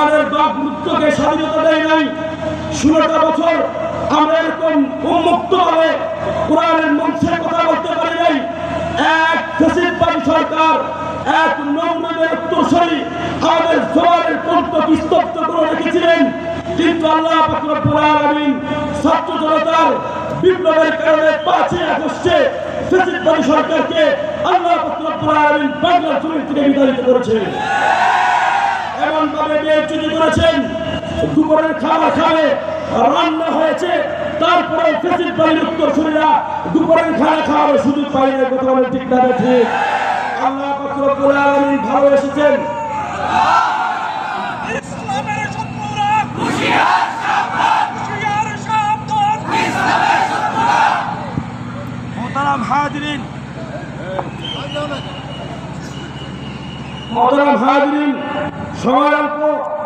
আমাদের বাকমুক্তকে স্বাধীনতা দেয় নাই। 16টা বছর আমরা এরকম উন্মুক্তভাবে কোরআনের মঞ্চে কথা বলতে পারি নাই। এক ফ্যাসিস্টবাদী সরকার, এক নমরুদের উত্তরসূরি আমাদের জবানের কণ্ঠকে স্তব্ধ করে রেখেছিলেন। কিন্তু আল্লাহ পাক রব্বুল আলামিন ছাত্র জনতার বিপ্লবের কারণে 5ই আগস্টে ফ্যাসিস্টবাদী সরকারকে আল্লাহ পাক রব্বুল আলামিন বাংলার জমিন থেকে বিতাড়িত করেছেন। এমন ভাবে বেইজ্জতি করেছেন, দুপুরের খাবার খাবে রান্না হয়েছে, তারপরে ফ্যাসিস্টবাদী উত্তরসূরিরা দুপুরের খানা খাওয়ার সুযোগ পায় না। কথা বলেন ঠিক না ঠিক? আল্লাহ পাক রব্বুল আলামিন ভালোবেসেছেন। ইসলামের শত্রুরা হুঁশিয়ার সাবধান, হুঁশিয়ার সাবধান, ইসলামের শত্রুরা। মোহতারাম হাজিরিন, মোহতারাম হাজিরিন, সময় অল্প,